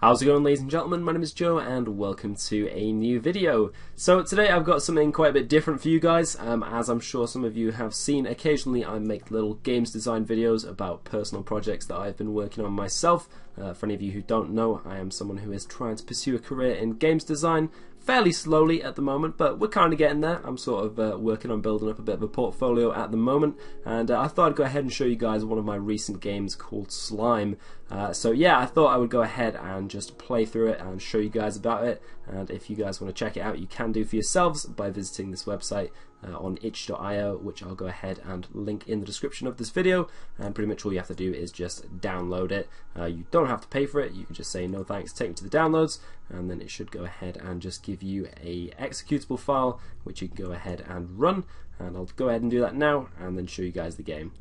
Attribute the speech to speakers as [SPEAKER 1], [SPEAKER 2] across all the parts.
[SPEAKER 1] How's it going, ladies and gentlemen? My name is Joe and welcome to a new video. So today I've got something quite a bit different for you guys. As I'm sure some of you have seen, occasionally I make little games design videos about personal projects that I've been working on myself. For any of you who don't know, I am someone who is trying to pursue a career in games design fairly slowly at the moment, but we're kind of getting there. I'm sort of working on building up a bit of a portfolio at the moment, and I thought I'd go ahead and show you guys one of my recent games called Slime. So yeah, I thought I would go ahead and just play through it and show you guys about it, and if you guys want to check it out, you can do for yourselves by visiting this website on itch.io, which I'll go ahead and link in the description of this video. And pretty much all you have to do is just download it. You don't have to pay for it, you can just say no thanks, take me to the downloads, and then it should go ahead and just give you a executable file which you can go ahead and run, and I'll go ahead and do that now and then show you guys the game.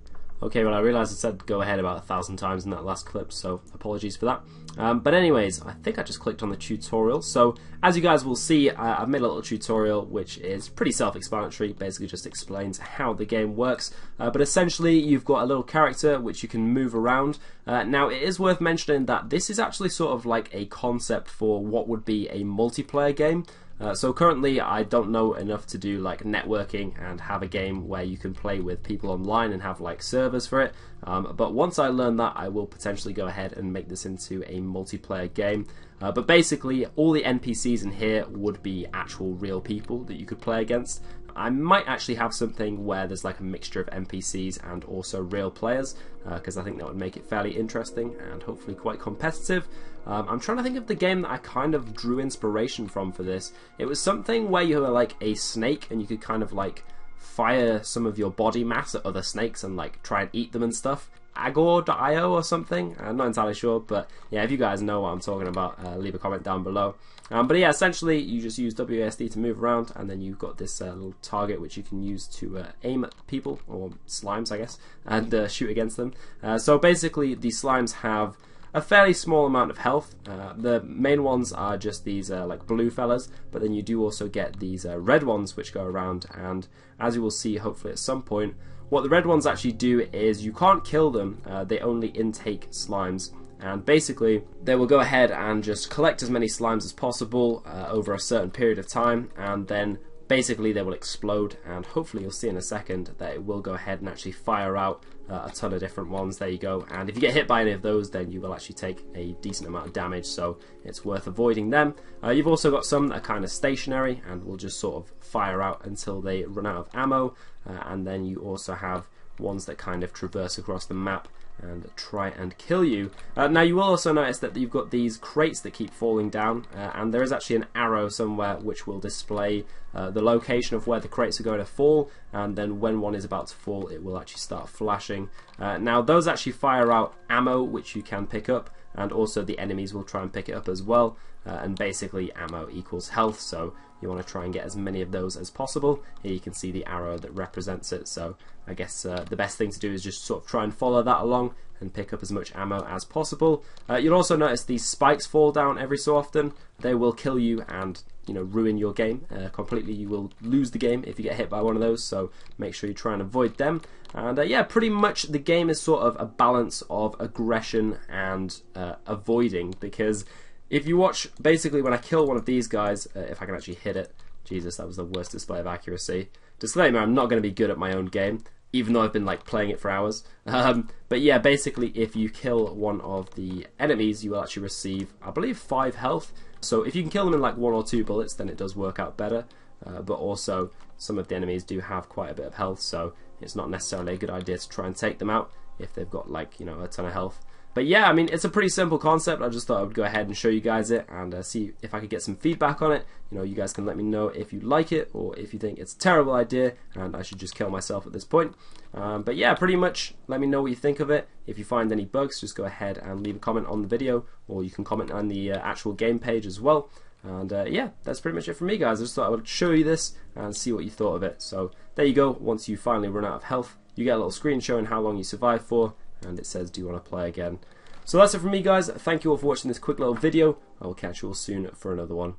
[SPEAKER 1] Okay, well, I realised I said go ahead about 1,000 times in that last clip, so apologies for that. But anyways, I think I just clicked on the tutorial. So as you guys will see, I've made a little tutorial which is pretty self-explanatory, basically just explains how the game works. But essentially you've got a little character which you can move around. Now it is worth mentioning that this is actually sort of like a concept for what would be a multiplayer game. So currently I don't know enough to do like networking and have a game where you can play with people online and have like servers for it, but once I learn that, I will potentially go ahead and make this into a multiplayer game. But basically all the NPCs in here would be actual real people that you could play against. I might actually have something where there's like a mixture of NPCs and also real players, because I think that would make it fairly interesting and hopefully quite competitive. I'm trying to think of the game that I kind of drew inspiration from for this. It was something where you were like a snake and you could kind of like fire some of your body mass at other snakes and like try and eat them and stuff. Agor.io or something, I'm not entirely sure, but yeah, if you guys know what I'm talking about, leave a comment down below. But yeah, essentially you just use WASD to move around, and then you've got this little target which you can use to aim at people, or slimes I guess, and shoot against them. So basically these slimes have a fairly small amount of health. The main ones are just these like blue fellas, but then you do also get these red ones which go around, and as you will see hopefully at some point, what the red ones actually do is you can't kill them, they only intake slimes, and basically they will go ahead and just collect as many slimes as possible over a certain period of time, and then basically they will explode, and hopefully you'll see in a second that it will go ahead and actually fire out a ton of different ones. There you go, and if you get hit by any of those, then you will actually take a decent amount of damage, so it's worth avoiding them. You've also got some that are kind of stationary and will just sort of fire out until they run out of ammo, and then you also have ones that kind of traverse across the map and try and kill you. Now you will also notice that you've got these crates that keep falling down, and there is actually an arrow somewhere which will display the location of where the crates are going to fall, and then when one is about to fall it will actually start flashing. Now those actually fire out ammo which you can pick up, and also the enemies will try and pick it up as well, and basically ammo equals health, so you want to try and get as many of those as possible. Here you can see the arrow that represents it, so I guess the best thing to do is just sort of try and follow that along and pick up as much ammo as possible. You'll also notice these spikes fall down every so often. They will kill you and ruin your game completely. You will lose the game if you get hit by one of those, so make sure you try and avoid them. And yeah, pretty much the game is sort of a balance of aggression and avoiding, because if you watch, basically when I kill one of these guys, if I can actually hit it, Jesus, that was the worst display of accuracy. Disclaimer, I'm not going to be good at my own game, even though I've been like playing it for hours. But yeah, basically if you kill one of the enemies, you will actually receive, I believe, 5 health. So if you can kill them in like 1 or 2 bullets, then it does work out better. But also some of the enemies do have quite a bit of health, so it's not necessarily a good idea to try and take them out if they've got like a ton of health. But yeah, I mean, it's a pretty simple concept. I just thought I would go ahead and show you guys it and see if I could get some feedback on it. You guys can let me know if you like it or if you think it's a terrible idea and I should just kill myself at this point. But yeah, pretty much let me know what you think of it. If you find any bugs, just go ahead and leave a comment on the video, or you can comment on the actual game page as well. And yeah, that's pretty much it from me, guys. I just thought I would show you this and see what you thought of it. So there you go. Once you finally run out of health, you get a little screen showing how long you survived for, and it says, do you want to play again? So that's it from me, guys. Thank you all for watching this quick little video. I will catch you all soon for another one.